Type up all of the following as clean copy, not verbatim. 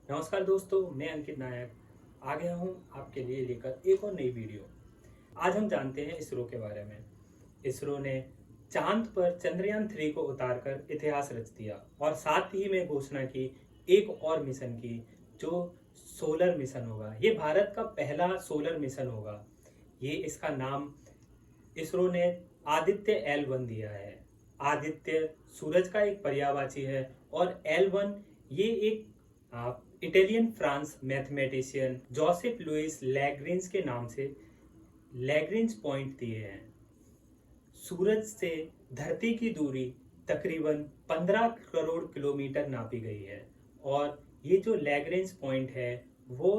नमस्कार दोस्तों, मैं अंकित नायक आ गया हूँ आपके लिए लेकर एक और नई वीडियो। आज हम जानते हैं इसरो के बारे में। इसरो ने चांद पर चंद्रयान 3 को उतारकर इतिहास रच दिया और साथ ही में घोषणा की एक और मिशन की, जो सोलर मिशन होगा। ये भारत का पहला सोलर मिशन होगा। ये इसका नाम इसरो ने आदित्य L1 दिया है। आदित्य सूरज का एक पर्यायवाची है और L1 ये एक Italian France mathematician Joseph Louis Lagrange के नाम से लैग्रेंज पॉइंट दिए हैं। सूरज से धरती की दूरी तकरीबन 15 करोड़ किलोमीटर नापी गई है और ये जो लैग्रेंज पॉइंट है वो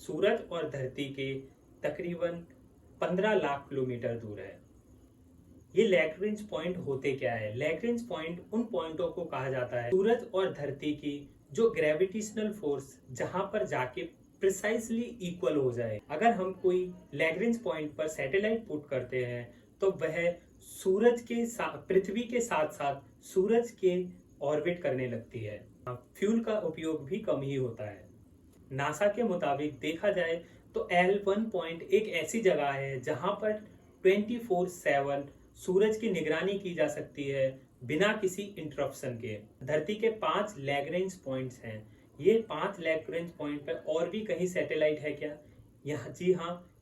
सूरज और धरती के तकरीबन 15 लाख किलोमीटर दूर है। ये लैग्रेंज पॉइंट होते क्या है? लैग्रेंज पॉइंट उन पॉइंटों को कहा जाता है सूरज और धरती की जो ग्रेविटेशनल फोर्स जहां पर जाके प्रिसाइसली इक्वल हो जाए। अगर हम कोई लैग्रेंज पॉइंट पर सैटेलाइट पुट करते हैं तो वह सूरज के पृथ्वी के साथ साथ सूरज के ऑर्बिट करने लगती है। फ्यूल का उपयोग भी कम ही होता है। नासा के मुताबिक देखा जाए तो L1 पॉइंट एक ऐसी जगह है जहां पर 24/7 सूरज की निगरानी की जा सकती है बिना किसी इंटरप्शन के। धरती के 5 लैग्रेंज पॉइंट्स हैं। ये 5 लैग्रेंज पॉइंट पर और भी कहीं सैटेलाइट है क्या? यहाँ जी हाँ,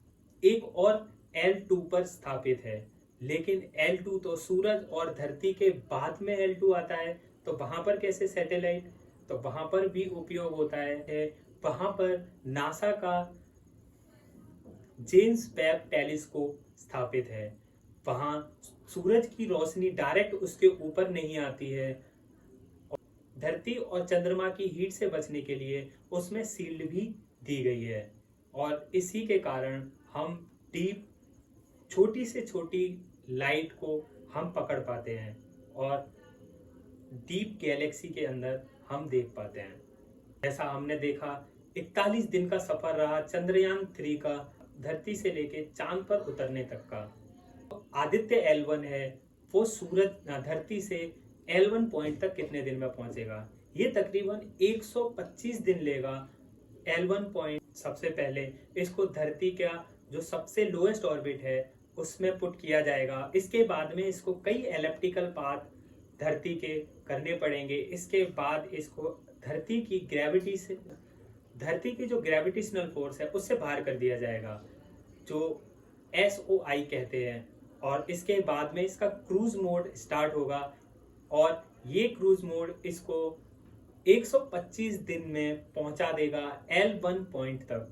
एक और L2 पर स्थापित है। लेकिन L2 तो सूरज और धरती के बाद में L2 आता है, तो वहां पर कैसे सैटेलाइट? तो वहां पर भी उपयोग होता है। वहां पर नासा का जेम्स वेब टेलीस्कोप स्थापित है। वहां सूरज की रोशनी डायरेक्ट उसके ऊपर नहीं आती है। धरती और चंद्रमा की हीट से बचने के लिए उसमें शील्ड भी दी गई है और इसी के कारण हम डीप छोटी से छोटी लाइट को हम पकड़ पाते हैं और डीप गैलेक्सी के अंदर हम देख पाते हैं। ऐसा हमने देखा 41 दिन का सफर रहा चंद्रयान 3 का, धरती से लेके चांद पर उतरने तक का। आदित्य L1 है, वो सूरज धरती से L1 पॉइंट तक कितने दिन में पहुंचेगा? ये तकरीबन 125 दिन लेगा। L1 पॉइंट सबसे पहले इसको धरती का जो सबसे लोएस्ट ऑर्बिट है उसमें पुट किया जाएगा। इसके बाद में इसको कई एलिप्टिकल पाथ धरती के करने पड़ेंगे। इसके बाद इसको धरती की ग्रेविटी से, धरती की जो ग्रेविटेशनल फोर्स है उससे बाहर कर दिया जाएगा, जो SOI कहते हैं। और इसके बाद में इसका क्रूज मोड स्टार्ट होगा और ये क्रूज मोड इसको 125 दिन में पहुंचा देगा L1 पॉइंट तक,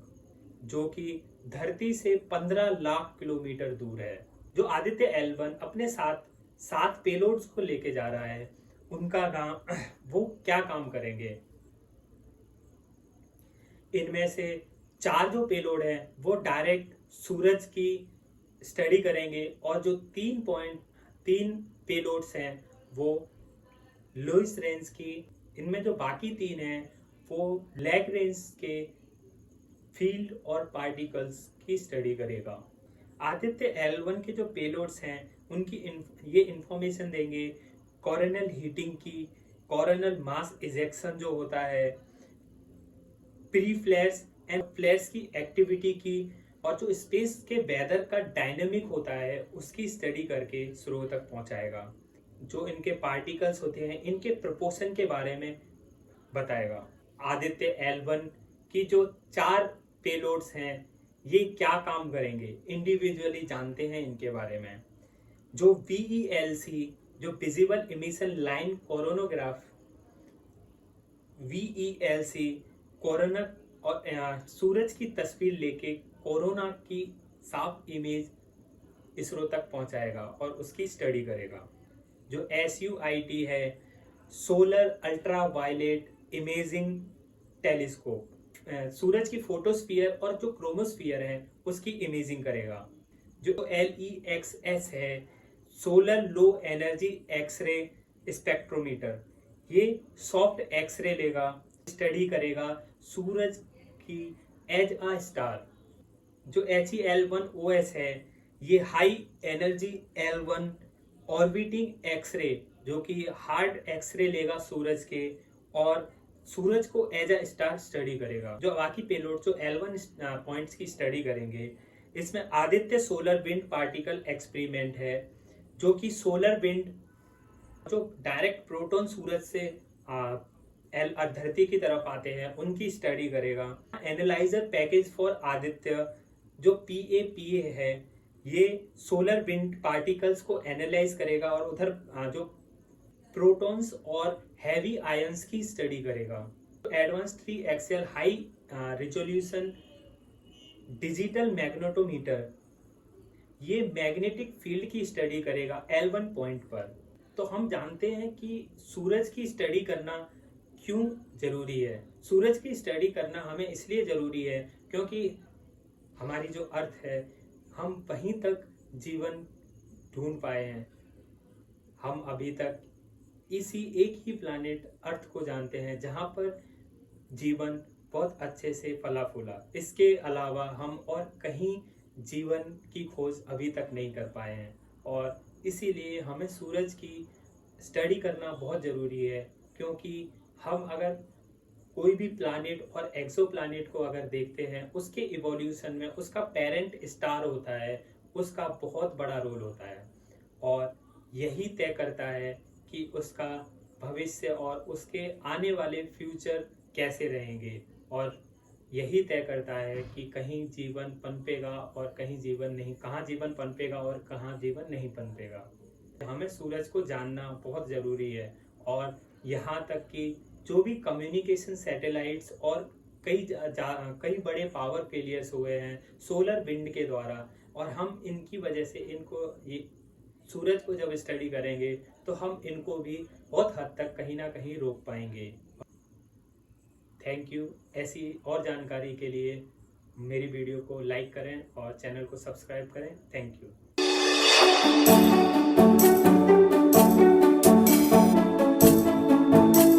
जो कि धरती से 15 लाख किलोमीटर दूर है। जो आदित्य L1 अपने साथ 7 पेलोड्स को लेके जा रहा है, उनका काम वो क्या काम करेंगे? इनमें से 4 जो पेलोड है वो डायरेक्ट सूरज की स्टडी करेंगे और जो 3 पेलोड्स हैं वो लुइस रेंज की। इनमें जो बाकी 3 हैं वो लैग्रेंज के फील्ड और पार्टिकल्स की स्टडी करेगा। आदित्य L1 के जो पेलोड्स हैं उनकी ये इंफॉर्मेशन देंगे कोरोनल हीटिंग की, कोरोनल मास इजेक्शन जो होता है, प्री फ्लेयर्स एंड फ्लेयर्स की एक्टिविटी की, और जो स्पेस के वेदर का डायनेमिक होता है उसकी स्टडी करके सूर्य तक पहुंचाएगा। जो इनके पार्टिकल्स होते हैं इनके प्रोपोर्शन के बारे में बताएगा। आदित्य L1 की जो 4 पेलोड्स हैं ये क्या काम करेंगे इंडिविजुअली जानते हैं इनके बारे में। जो VELC जो visible emission line coronagraph, VELC corona और सूरज की तस्वीर लेके कोरोना की साफ इमेज इसरो तक पहुंचाएगा और उसकी स्टडी करेगा। जो SUIT है, solar ultra violet imaging telescope, सूरज की फोटोस्फीयर और जो क्रोमोस्फीयर है उसकी इमेजिंग करेगा। जो LEXS है, solar low energy x-ray spectrometer, ये सॉफ्ट एक्सरे लेगा, स्टडी करेगा सूरज की एज अ स्टार। जो HEL1OS है, ये high energy L1 orbiting x ray, जो कि हार्ड एक्सरे लेगा सूरज के और सूरज को एज अ स्टार स्टडी करेगा। जो बाकी पेलोड जो L1 पॉइंट्स की स्टडी करेंगे, इसमें Aditya solar wind particle experiment है, जो कि सोलर विंड जो डायरेक्ट प्रोटॉन सूरज से धरती की तरफ आते हैं उनकी स्टडी करेगा। एनालाइजर पैकेज फॉर आदित्य जो PAPA है, ये सोलर विंड पार्टिकल्स को एनालाइज करेगा और उधर जो प्रोटॉन्स और हैवी आयंस की स्टडी करेगा। Advance 3 axial high resolution digital magnetometer ये मैग्नेटिक फील्ड की स्टडी करेगा L1 पॉइंट पर। तो हम जानते हैं कि सूरज की स्टडी करना क्यों जरूरी है। सूरज की स्टडी करना हमें इसलिए जरूरी है क्योंकि हमारी जो अर्थ है, हम वहीं तक जीवन ढूंढ पाए हैं। हम अभी तक इसी एक ही प्लैनेट अर्थ को जानते हैं जहां पर जीवन बहुत अच्छे से फला फूला। इसके अलावा हम और कहीं जीवन की खोज अभी तक नहीं कर पाए हैं और इसीलिए हमें सूरज की स्टडी करना बहुत ज़रूरी है। क्योंकि हम अगर कोई भी प्लैनेट और एक्सो प्लैनेट को अगर देखते हैं, उसके इवोल्यूशन में उसका पेरेंट स्टार होता है, उसका बहुत बड़ा रोल होता है और यही तय करता है कि उसका भविष्य और उसके आने वाले फ्यूचर कैसे रहेंगे और यही तय करता है कि कहीं जीवन पनपेगा और कहीं जीवन नहीं, कहाँ जीवन पनपेगा और कहाँ जीवन नहीं पनपेगा। हमें सूरज को जानना बहुत ज़रूरी है और यहाँ तक कि जो भी कम्युनिकेशन सैटेलाइट्स और कई बड़े पावर फेलियर्स हुए हैं सोलर विंड के द्वारा, और हम इनकी वजह से इनको ये सूरज को जब स्टडी करेंगे तो हम इनको भी बहुत हद तक कहीं ना कहीं रोक पाएंगे। Thank you. ऐसी और जानकारी के लिए मेरी वीडियो को लाइक करें और चैनल को सब्सक्राइब करें। Thank you.